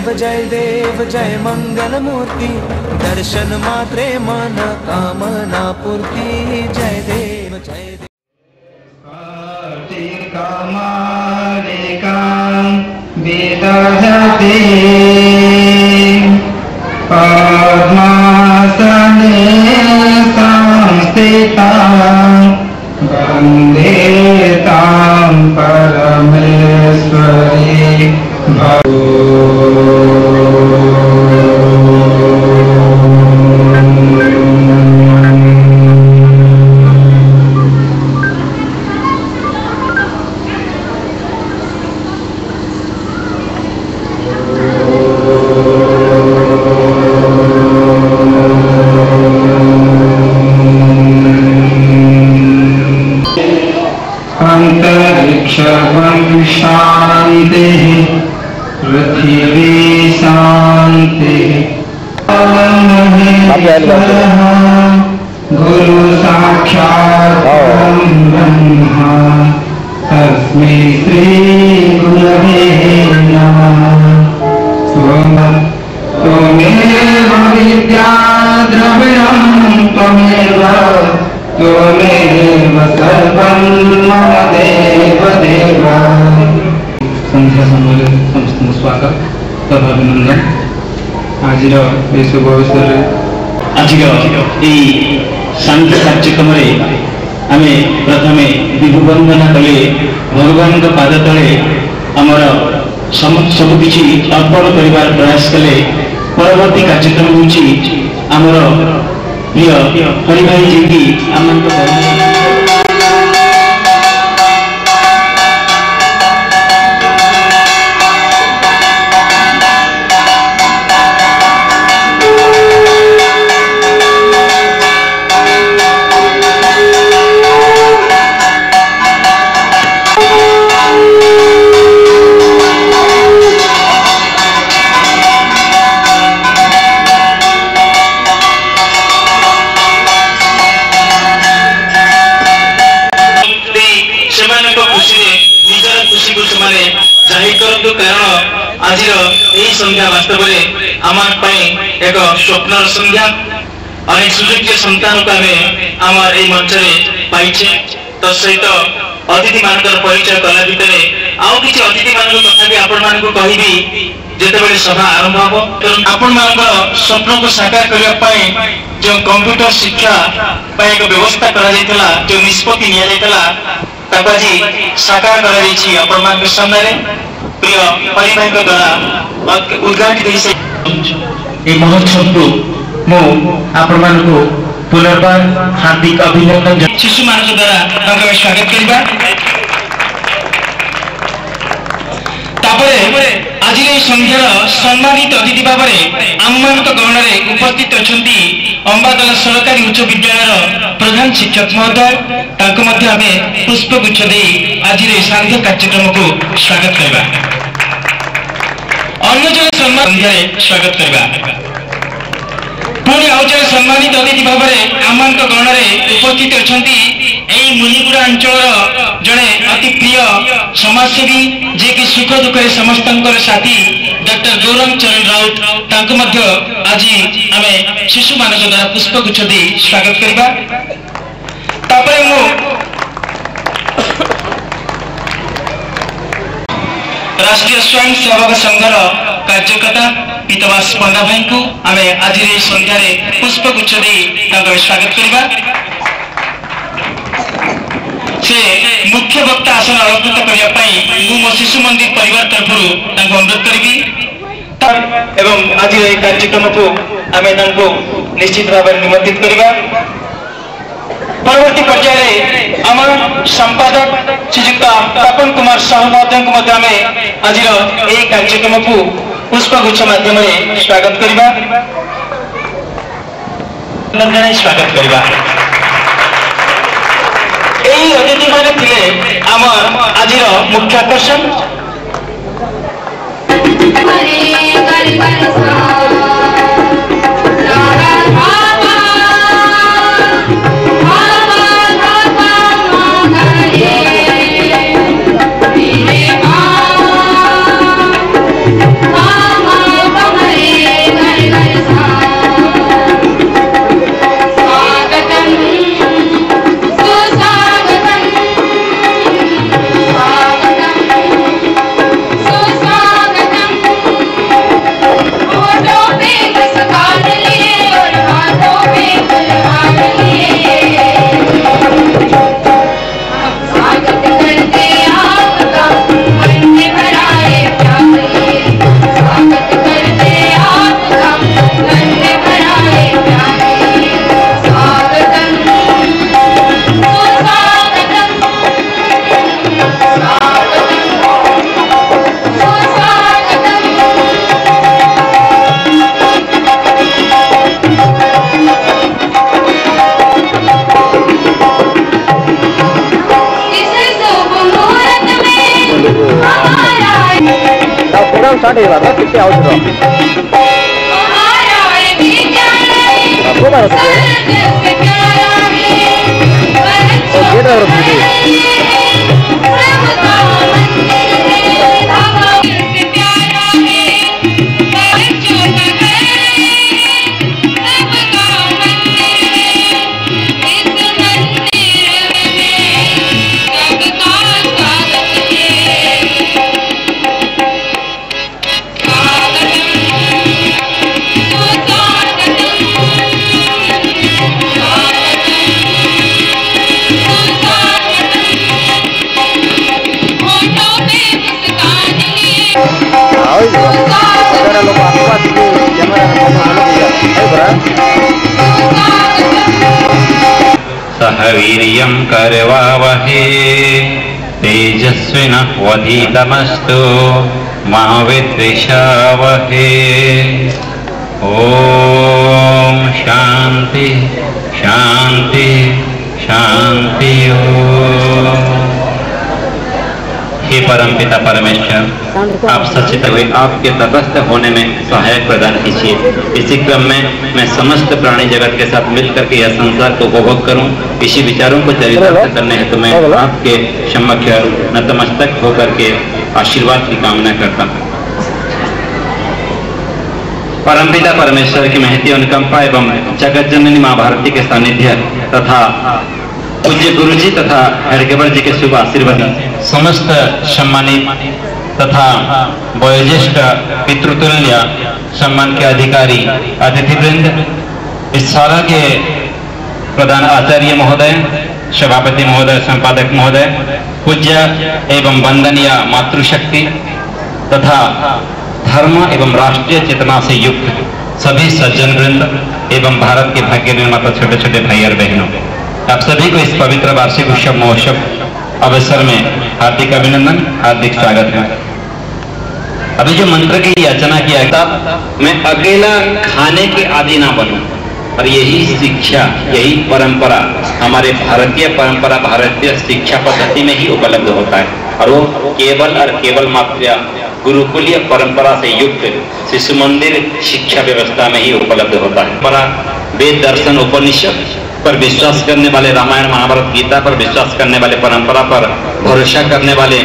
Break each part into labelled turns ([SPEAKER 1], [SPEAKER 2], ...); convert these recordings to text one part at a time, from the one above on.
[SPEAKER 1] देव जय मंगल मूर्ति, दर्शन मात्रे मन कामना पूर्ति। जय देव जय देव।
[SPEAKER 2] विदधते पद्मासने संस्थितां वन्दे तां परमेश्वरी भगो। शांति पृथ्वी शांति गुरु साक्षात् ब्रह्मा तस्मै श्री गुरवे नमः। त्वमेव विद्या द्रविणं त्वमेव सर्वं मम देव देव। संध्या समय समस्त स्वागत तथा अभिनंदन। आज शुभ अवसर आज शांति कार्यक्रम आम प्रथम विभु वंदना कले भगवान पाद तले आमर सबकि अर्पण कर प्रयास कले। परवर्ती कार्यक्रम होमर प्रिय हरि भाई जी की आम आज संध्या वास्तव में आम एक स्वप्न संध्या। अनेक सुयोग्य संतान को आम मंच पाइचे। तत्सहित अतिथि मान परिचय कला भितर आउ कि अतिथि मान कथा भी आपण मान कहबी जितेबाला सभा आरंभ हम। आपण मान स्वप्न को साकार करने जो कंप्यूटर शिक्षा एक व्यवस्था करा जो निष्पत्ति नि आज साकार कर सामने प्रिय हरि भाई द्वारा उद्घाटित महोत्सव को पुनर्बार हार्दिक अभिनंदन। शिशु मान द्वारा स्वागत करवा। आज संध्यार सम्मानित अतिथि भाव में आम गहन में उपस्थित अच्छा अंबादला सरकारी उच्च विद्यालय प्रधान शिक्षक महोदय पुष्पगुच्छ दे आज सान्ध्य कार्यक्रम को स्वागत करवा। अन्य जन सम्मान स्वागत करवा। पुणी आउ जन सम्मानित अतिथि भाव में आम गहन में उपस्थित अच्छा मुनिगुड़ा अंचल जड़े अति प्रिय समाजसेवी जे कि सुख दुख समस्त साथी डॉक्टर गौरंग चरण राउत आज आम शिशु मान द्वारा पुष्पगुच्छ दे स्वागत करवा। राष्ट्रीय स्वयं सेवक संघर कार्यकर्ता पीतवास पंडा भाई को आम आज संध्यार पुष्पगुच्छ दे स्वागत करवा। से मुख्य वक्ता आसन अलंकृत करने मो शिशु मंदिर परिवार तरफ अनुरोध करी एवं आज कार्यक्रम को आम निश्चित भाव निमंत्रित करवा। परवर्ती पर्याय आम संपादक श्रीजुक्त तपन कुमार साहू महोदय को आज कार्यक्रम को पुष्पगुच्छ माध्यम स्वागत करवा स्वागत करवा। यही अतिथि मैंने थे आम आज मुख्य आकर्षण।
[SPEAKER 3] Mama प्रोग्राम स्टार्ट हो रहा कितने आउट हो
[SPEAKER 4] सह वीर्यं करवावहे तेजस्विनवधीतमस्तु मा विद्विषावहे। ओम शांति शांति शांति। हे परमपिता परमेश्वर, आप सचेत हुए आपके तटस्थ होने में सहायक प्रदान कीजिए। इसी क्रम में मैं समस्त प्राणी जगत के साथ मिलकर के यह संसार को उपभोग करूं, इसी विचारों को चरितार्थ करने हेतु मैं आपके समक्ष नतमस्तक होकर के आशीर्वाद की कामना करता हूँ। परमपिता परमेश्वर की महती अनुकंपा एवं जगत जननी माँ भारती के सानिध्य तथा पूज्य गुरु जी तथा हरकेवर जी के शुभ आशीर्वाद समस्त सम्मानित तथा वयोज्येष्ठ पितृतुल्य सम्मान के अधिकारी अतिथिवृंद, इस शाला के प्रधान आचार्य महोदय, सभापति महोदय, संपादक महोदय, पूज्य एवं वंदनीय मातृशक्ति तथा धर्म एवं राष्ट्रीय चेतना से युक्त सभी सज्जन वृंद एवं भारत के भाग्य निर्माता छोटे छोटे भाई और बहनों, आप सभी को इस पवित्र वार्षिक उत्सव महोत्सव अवसर में हार्दिक अभिनंदन, हार्दिक स्वागत है। अभी जो मंत्र की याचना किया था, मैं अकेला खाने के आदि ना बनूं, और यही शिक्षा, यही परंपरा हमारे भारतीय परंपरा, भारतीय शिक्षा पद्धति में ही उपलब्ध होता है, और वो केवल मात्र गुरुकुलीय परंपरा से युक्त शिशु मंदिर शिक्षा व्यवस्था में ही उपलब्ध होता है। वेद दर्शन उपनिषद पर विश्वास करने वाले, रामायण महाभारत गीता पर विश्वास करने वाले, परंपरा पर भरोसा करने वाले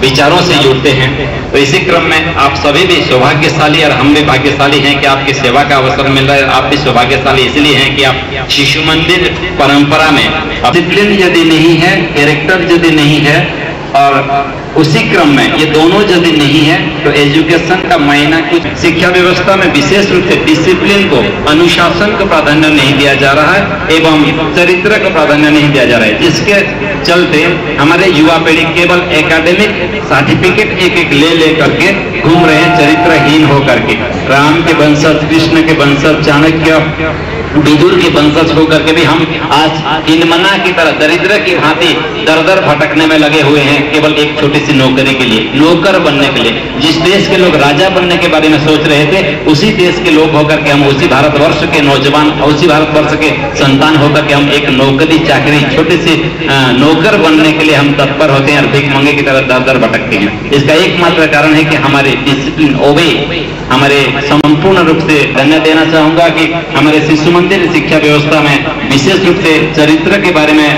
[SPEAKER 4] विचारों से जुड़ते हैं। तो इसी क्रम में आप सभी भी सौभाग्यशाली और हम भी भाग्यशाली हैं कि आपकी सेवा का अवसर मिल रहा है। आप भी सौभाग्यशाली इसलिए हैं कि आप शिशु मंदिर परंपरा में डिसिप्लिन यदि नहीं है, कैरेक्टर यदि नहीं है, और उसी क्रम में ये दोनों यदि नहीं है तो एजुकेशन का मायना कुछ। शिक्षा व्यवस्था में विशेष रूप से डिसिप्लिन को, अनुशासन को प्राधान्य नहीं दिया जा रहा है एवं चरित्र को प्राधान्य नहीं दिया जा रहा है, जिसके चलते हमारे युवा पीढ़ी केवल एकेडमिक सर्टिफिकेट एक ले करके घूम रहे हैं, चरित्रहीन होकर के। राम के वंशज, कृष्ण के वंशज, चाणक्य विदुर के वंशज होकर के भी हम आज हिनमना की तरह दरिद्र की भांति दर दर भटकने में लगे हुए हैं, केवल एक छोटी सी नौकरी के लिए, नौकर बनने के लिए। जिस देश के लोग राजा बनने के बारे में सोच रहे थे, उसी देश के लोग होकर के हम, उसी भारतवर्ष के नौजवान, उसी भारतवर्ष के संतान होकर के हम एक नौकरी चाकरी, छोटी सी नौकर बनने के लिए हम तत्पर होते हैं और भीख मंगे की तरह दर दर भटकते हैं। इसका एकमात्र कारण है कि हमारे डिसिप्लिन ओबे, हमारे संपूर्ण रूप से धन्यवाद देना चाहूंगा कि हमारे शिशु मंदिर शिक्षा व्यवस्था में विशेष रूप से चरित्र के बारे में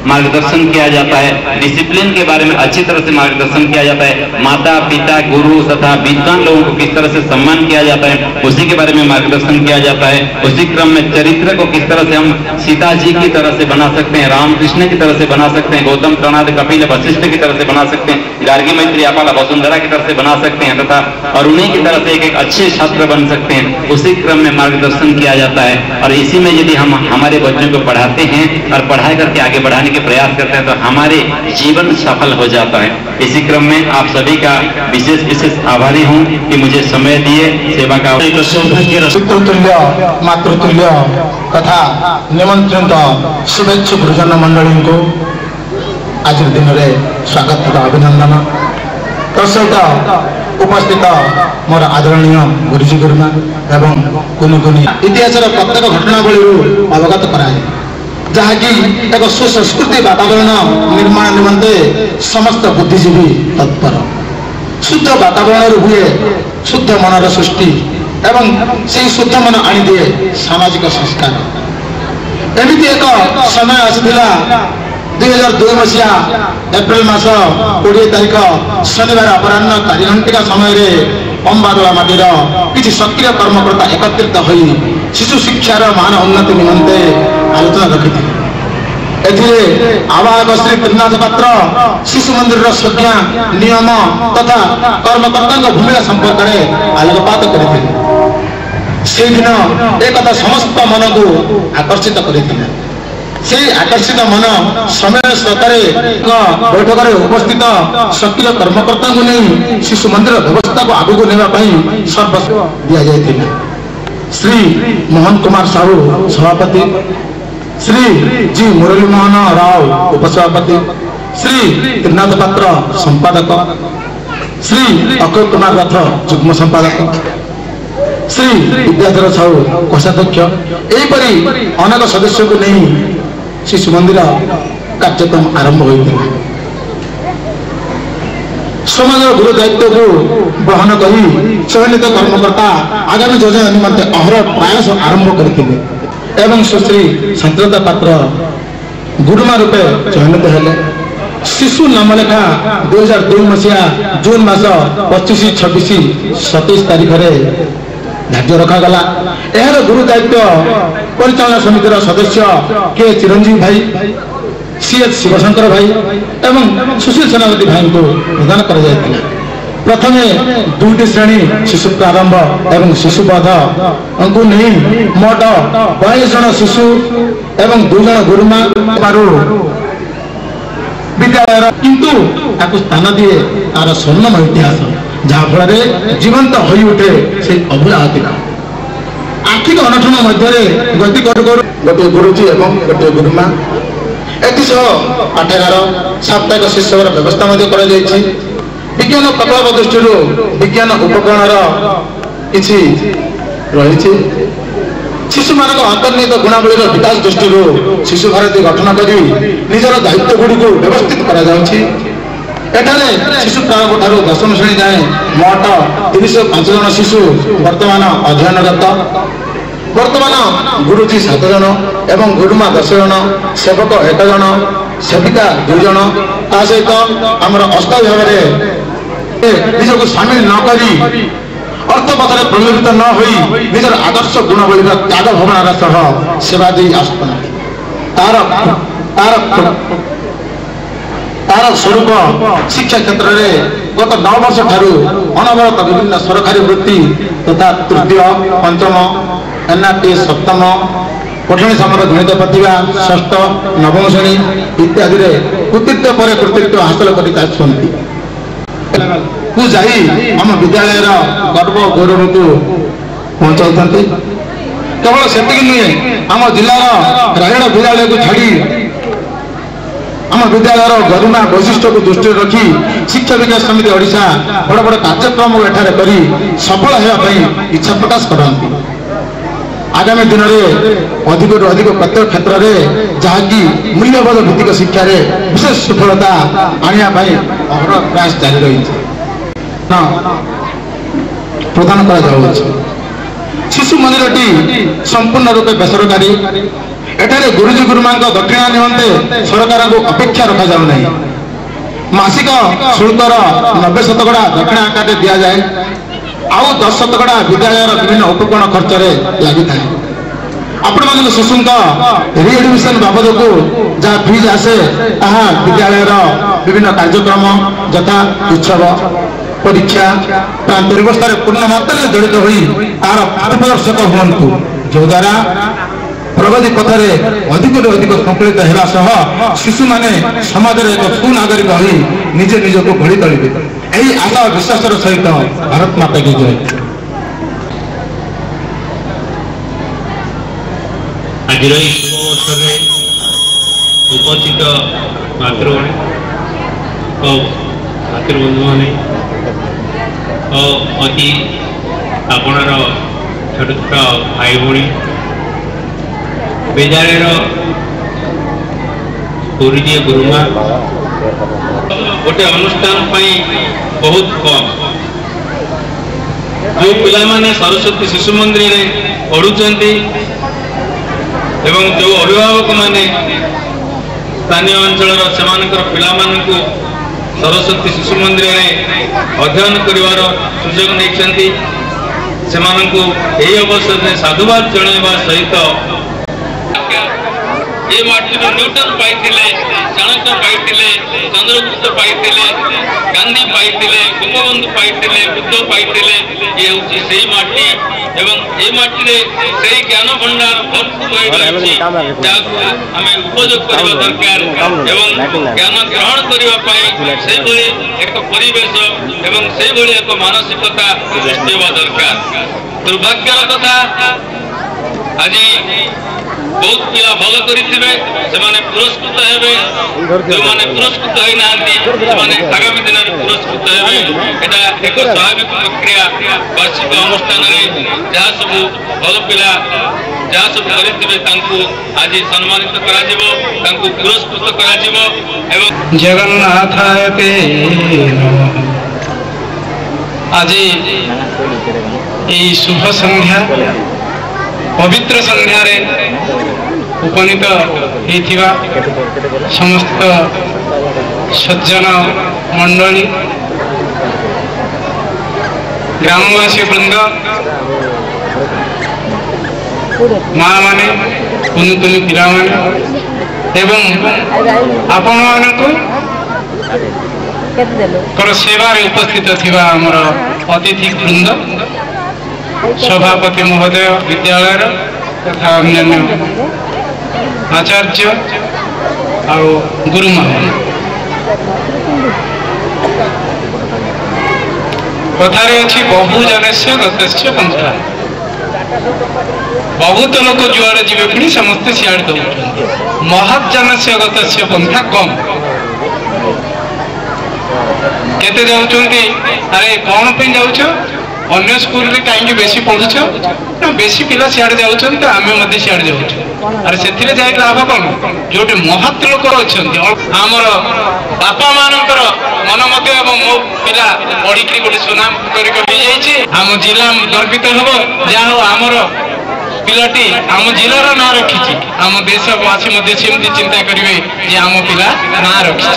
[SPEAKER 4] मार्गदर्शन किया जाता है, डिसिप्लिन के बारे में अच्छी तरह से मार्गदर्शन किया जाता है, माता पिता गुरु तथा विद्वान लोगों को किस तरह से सम्मान किया जाता है उसी के बारे में मार्गदर्शन किया जाता है। उसी क्रम में चरित्र को किस तरह से हम सीता जी की तरह से बना सकते हैं, रामकृष्ण की तरह से बना सकते हैं, गौतम प्रणाद कपिल वशिष्ठ की तरह से बना सकते हैं, गार्गी मैत्री आपाला वसुंधरा की तरह से बना सकते हैं, तथा और उन्हीं की तरह से एक अच्छे छात्र बन सकते हैं, उसी क्रम में मार्गदर्शन किया जाता है। और इसी में यदि हम हमारे बच्चों को पढ़ाते हैं और पढ़ाई करके आगे बढ़ाने के प्रयास करते हैं तो हमारे जीवन सफल हो जाता है। इसी क्रम में आप सभी का विशेष आभारी हूं कि मुझे समय दिए सेवा का
[SPEAKER 5] पितृतुल्य मातृतुल्य तथा निमंत्रित शुभेच्छु गुरुजन मंडली को आज दिन में स्वागत तथा अभिनंदन। तत्सहित उपस्थित मोर आदरणीय गुरुजी गुरुमा एवं कुनि इतिहास प्रत्येक घटनावली अवगत कराए, जहाँकि एक सुसंस्कृति वातावरण निर्माण निमंते समस्त बुद्धिजीवी तत्पर। शुद्ध वातावरण हुए शुद्ध मनर सृष्टि एवं से शुद्ध मन आनिदिए सामाजिक संस्कार एमती एक समय आसाला 2002 मसीहा एप्रिल मास 20 तारिख शनिवार अपराह 4 घंटिका समय अंबादोला माटीर किसी सक्रिय कर्मकर्ता एकत्रित हो शिशु शिक्षार मान उन्नति निमंते आलोचना रखी आवाहक श्री त्रिनाथ पात्र शिशु मंदिर संज्ञा नियम तथा कर्मकर्ता भूमिका संपर्क में आलोकपात करते एक समस्त मन को आकर्षित करते से आकर्षित मन समय सरकार बैठक में उपस्थित सक्रिय कर्मकर्ता को नहीं शिशु मंदिर व्यवस्था को आगू नापी सर्वस्व दि जाता श्री मोहन कुमार साहू सभापति श्री जी मुरली मोहन राव उपसभापति श्री त्रिनाथ पात्र संपादक श्री अक्षय कुमार रथ युग्म संपादक श्री विद्याधर साहू कोषाध्यक्ष यहीपरि अनेक सदस्य को नहीं शिशु मंदिर कार्यक्रम आरंभ होता समाज गुरु दायित्व को बहन कर चयनित कर्मकर्ता आगामी योजना निमंते अहर प्रयास आरंभ करते एवं सुश्री संतलता पात्र गुरुमा रूपे चयनित हेले शिशु नामलेखा 2002 मसीहा जून मास 25, 26, 27 तारीख में धार्य रखागला यार गुरु दायित्व परिचालना समितिर सदस्य के चिरंजीवी भाई सीएच शिवशंकर भाई एवं सुशील सेनापति भाई को प्रदान कर प्रथम 2टी श्रेणी शिशु प्रारंभ एवं शिशुबध को नहीं मोट 22 जन शिशु एवं 2 जन गुरुमा विद्यालय किंतु ताकू स्थान दिए तार स्वर्णमय इतिहास जहाँफल जीवंत हो उठे से अभूला अतीत आर्थिक अनशन मध्य गति करू करू गोटे गुरुजी एवं गोटे गुरुमा एसह पाठागार साप्ताहिक शिक्षकर व्यवस्था विज्ञान प्रकल्प दृष्टि विज्ञान उपकरण किसी रही शिशु मान अंतर्निहित गुणावलीर विकास दृष्टि शिशु भारती गठन कर निजर दायित्व गुड़ी व्यवस्थित कर शिशु प्रारंभ ठार 10वीं श्रेणी जाए मोट 305 जन शिशु वर्तमान अध्ययनरत वर्तमान गुरुजी 7 जन एवं गुरुमा 10 जन सेवक 1 जन सेविका 2 जन ता सहित आमर अस्थायी भाव में निजक सामिल नक अर्थ पथर प्रलोभित न हो निजर आदर्श गुणवली त्याग भावनार सह सेवा दे आसुना तार स्वरूप शिक्षा क्षेत्र में गत 9 वर्ष ठारू अनवरत विभिन्न सरकारी वृत्ति तथा तृतीय पंचम एनआरटी सप्तम पठनी समर गणित प्रतिभा षष्ठ नवम श्रेणी इत्यादि कृतित्व पर कृतित्व हासिल कर आम विद्यालय गर्व गौरव को पहुंचा केवल से नुहे आम जिलार रायगढ़ विद्यालय को छाड़ी आम विद्यालय गरिमा वैशिष्ट्य को दृष्टि रखी शिक्षा विकास समिति ओडिशा बड़ बड़ कार्यक्रम एठारे करी सफल होगा इच्छा प्रकाश करती आगामी दिन में अधिक अधिक प्रत्येक क्षेत्र में जहाँकि मूल्यबोध भित्तिक शिक्षा विशेष सफलता आने अहर प्रयास जारी रही प्रदान कर शिशु मंदिरटी संपूर्ण रूपे बेसरकारी एठारे गुरुजी गुरुमा दक्षिणा निमंते सरकार को अपेक्षा रखा जाऊ नहीं मासिक शुल्कर 90% दक्षिणा आकार दि जाए आउ 10% विद्यालय विभिन्न उपकरण खर्च लगी था आपण मान शिशु रिएडमिशन बाबद को जहाँ फीज आसे विद्यालय विभिन्न कार्यक्रम यथा उत्सव परीक्षा प्रांत व्यवस्था पूर्ण मात्रा जड़ित हो तार पारदर्शक हूँ जो द्वारा प्रगति पथरे अधिक अधिक संकलित होगा सह शिशु माने समाज एक सुनागरिक हो निजे निज को गढ़ी तोड़े यही आशा विश्वास सहित भारत माता की जय।
[SPEAKER 3] आज शुभ अवसर उपस्थित मातृभूमि और मातृबंधु मैंने अति आपणार छोट छोट भाई भाई विद्यालय गुरुजी गुरुमा गोटे अनुष्ठान बहुत कम जो पिलामाने सरस्वती शिशु मंदिर में पढ़ुंट एवं जो अभिभावक माने स्थानीय अंचल पिला सरस्वती शिशु मंदिर में अध्ययन कर सुजोग नहीं अवसर में साधुवाद जनवा सहित ये माटी न्यूटन पाई चाणक्य पाई चंद्रगुप्त पाई गांधी पाई गोपबंधु पाई बुद्ध पाई ये हूँ से माटी एवं ये माटी से ज्ञान भंडार भरपूर आम उपयोग करने दरकार एवं ज्ञान ग्रहण करने से एक परिवेश एवं से एक मानसिकता सृष्टि होगा दरकार। दुर्भाग्यर कथा आज बहुत पिला भल करेंगे पुरस्कृत हे जो मैंने पुरस्कृत होना आगामी दिन में पुरस्कृत हे एक स्वाभाविक प्रक्रिया वार्षिक अनुष्ठान जहाँ सब भल पिला जहाँ सब करेंगे आज सम्मानित पुरस्कृत कर
[SPEAKER 6] जगन्नाथाय ते आज ये शुभ संध्या पवित्र संध्यार उपनीत होइथिबा समस्त सज्जन मंडली ग्रामवासी वृंद माँ माने कुनि कुनि पिला माने एवं आपण मानकु सेवार उपस्थित थिबा हमर अतिथि वृंद सभापति महोदय विद्यालय तथा अन्य आचार्य और गुरुमा कथारे अच्छी बहु जनस्य गतस्य पंथा बहुत लोक जुआड़े जीवे पुणी समस्ते सियाड़े दौड़ महत् जनस्य गतस्य पंथा कम केते जाउछन्ती अरे कौन पे जाउछ अन्य स्कूल रे कहीं बेसी पढ़ुछ ना बेसी पिला सियाड़े जाउछन त आमे मध्ये सियाड़े जाउछ अरे सेथिरे जाय लाभ कोन जोटे महत् लोक अछन्ती हमर बापा मानकर मन मध्ये एवं मो पिला पढ़ी कि गोटे सुनाम करी के जाइछि हम जिला गर्वित हबो जा हो हमर पिलाटी आम जिलार ना रखी आम देशवासी सेमती चिंता करेंगे जे आम पिला ना रखी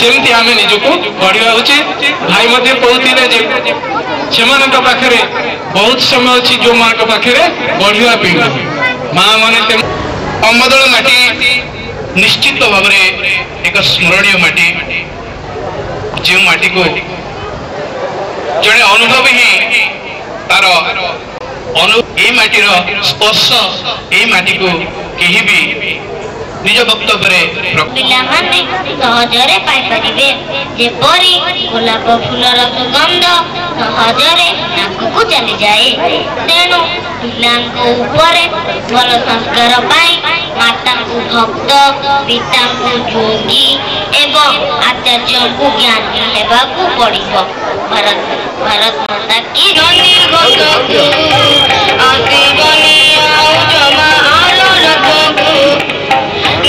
[SPEAKER 6] सेमती आम निजक बढ़िया उचित भाई कहते पाखे बहुत समय अच्छी जो मान पाखे बढ़िया पीढ़ी माँ मैंने अम्बदल माटी निश्चित भाव में एक स्मरणीय माटी जो माटी को जड़े अनुभव ही तार ये माटीर स्पर्श ये माटी को कहीं भी निज वक्तव्य
[SPEAKER 7] पिलामाने सहजरे पाइपारिबे जेपरी गोलाप फूलर सुगंध सहजरे नाकू चली जाए तेणु पिलांको ऊपर भल संस्कार पाई माता को भक्त पिता को जोगी एवं आचार्य को ज्ञानी हेबाकू पड़िबो। भारत भारत माता की जय। आशीर्वाणी आओ जमा आलो रखो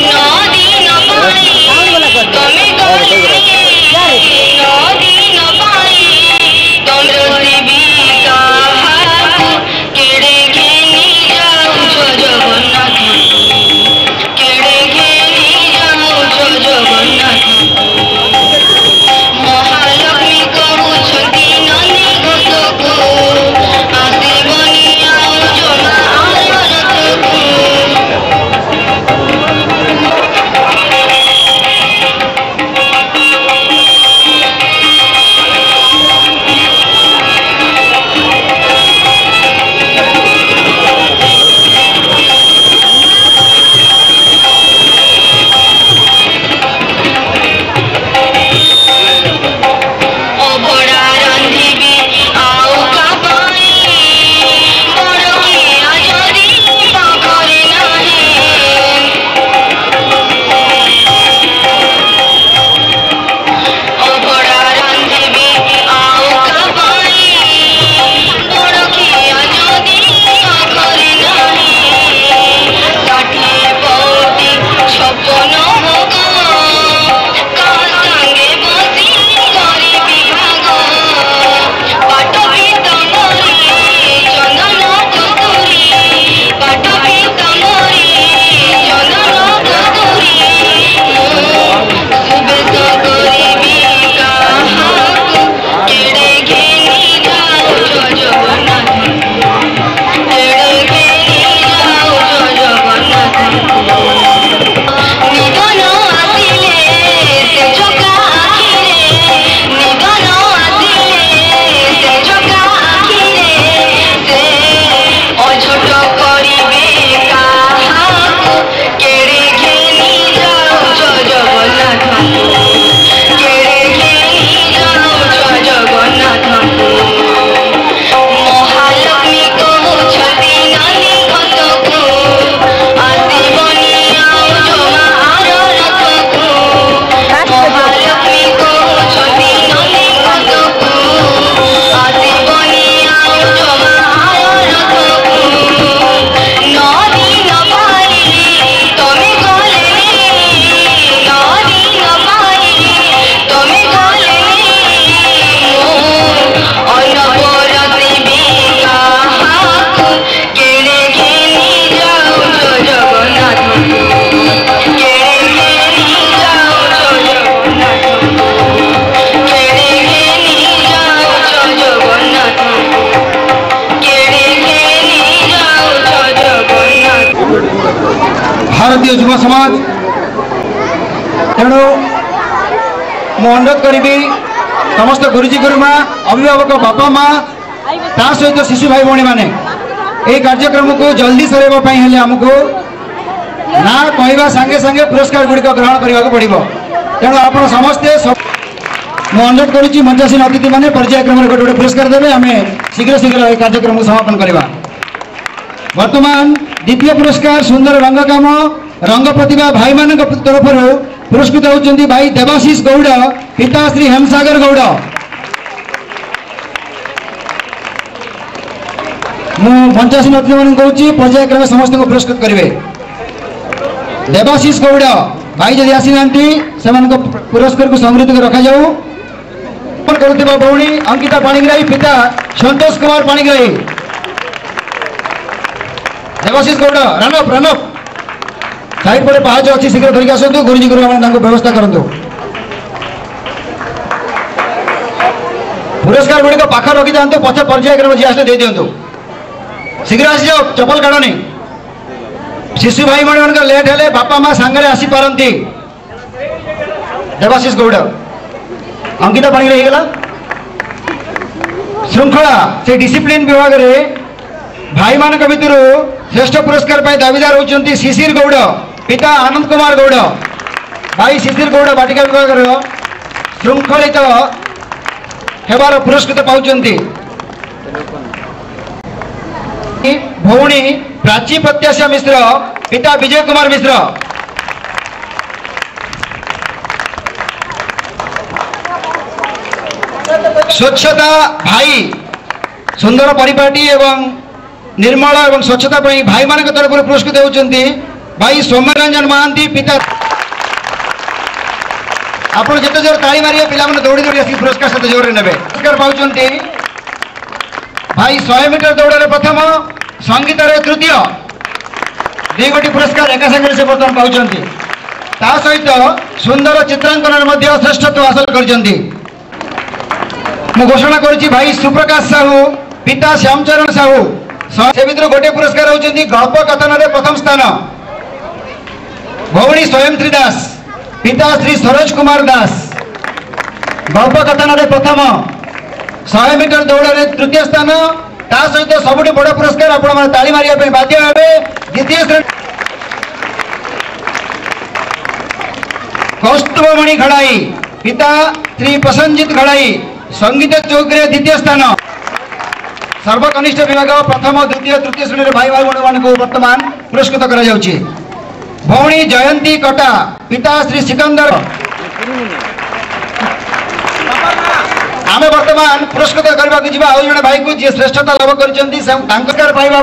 [SPEAKER 7] नदी नपाई तमे गली नदी नपाई तमे देवी का हाथ केड़े घेनी जाऊ छो जगन्नाथ केड़े घेनी जाऊ छो जगन्नाथ महालक्ष्मी कहू छती नंदी घोषको आशीर्वाणी
[SPEAKER 8] युवा समाज तेणु मु अनुरोध करी समस्त गुरुजी गुरुमा अभिभावक बापा माँ ता सहित शिशु भाई भाई मैंने यही कार्यक्रम को जल्दी सर आमको ना कहवा सांगे सांगे पुरस्कार गुड़िक ग्रहण करने को पड़ो तेणु आप समस्ते मुझे अनुरोध करुच्ची मंचासीन अतिथि मैंने पर्यायक्रम गोटे गोटे पुरस्कार देवे आम शीघ्र शीघ्र यह कार्यक्रम को समापन करवा। वर्तमान द्वितीय पुरस्कार सुंदर रंग काम रंग प्रतिभा भाई मान तरफ पुरस्कृत होती भाई देवाशीष गौड़ पिता श्री हेमसागर गौड़। मु मंचासीन अतिथि मान कहूँ पर्यायक्रम समस्त को पुरस्कृत करेंगे। देवाशीष गौड़ भाई जदि आसी ना से पुरस्कार को संग्रहित कर रखा जाऊ करुवा भौणी अंकिता पाणिग्राही पिता संतोष कुमार पाणिग्राही। देवाशीष गौड़ रानप रानप साइड पर पाँच अच्छी शीघ्र धरिक आसतु गुरुजी गुरु व्यवस्था करूँ। पुरस्कार गुड़िक पाख रखी था पचे पर्यायक्रम जी आसे दे दिंतु शीघ्र आसी जाओ चपल काढ़नी। शिशु भाई भाई मान लेट हेले बापा माँ सांगे आसी पारती। देवाशीष गौड़ अंकिता पाणिग्राही गला श्रृंखला से डिसिप्लिन विभाग रे भाई मान भितर श्रेष्ठ पुरस्कार पाई दावीदार होती शिशिर गौड़ पिता आनंद कुमार गौड़। भाई शिशिर गौड़ बाटिका विभाग श्रृंखलित हेबार पुरस्कृत पाउचंती। भौणी प्राची प्रत्याशा मिश्र पिता विजय कुमार मिश्र। स्वच्छता भाई सुंदर परिपाटी एवं निर्मल एवं स्वच्छता भाई मान तरफ पुरस्कृत होती भाई सौम्यरंजन महांती पिता। आप जिते जोर ताली मारे पिला दौड़ी दौड़ी आसिक पुरस्कार सहित जोर ने पुरस्कार पाँच भाई 100 मीटर दौड़ प्रथम संगीत तृतीय 2 गोटी पुरस्कार एका संगे से बर्तमान पाँच सहित सुंदर चित्रांकन श्रेष्ठत्व हासिल कर घोषणा करुच्ची भाई सुप्रकाश साहू पिता श्यामचरण साहू से भर गोटे पुरस्कार होती गल्प कथन प्रथम स्थान। भौणी स्वयंत्री दास पिता श्री सरोज कुमार दास गल्प कथन प्रथम 100 मीटर दौड़ तृतीय स्थान ता सहित सबुठ बड़ पुरस्कार आप ताली मारे बाध्य हे। द्वितीय श्रेणी कौस्तुभमणि घड़ाई पिता श्री प्रसन्नजीत घड़ाई संगीत चौकरे द्वितीय स्थान। सर्वकनिष्ठ विभाग प्रथम द्वितीय तृतीय श्रेणी भाई भाई भाई को वर्तमान पुरस्कृत कर भौणी जयंती कटा पिता श्री सिकंदर। आमे वर्तमान पुरस्कृत करने जड़े भाई को जी श्रेष्ठता लाभ कर पाइबा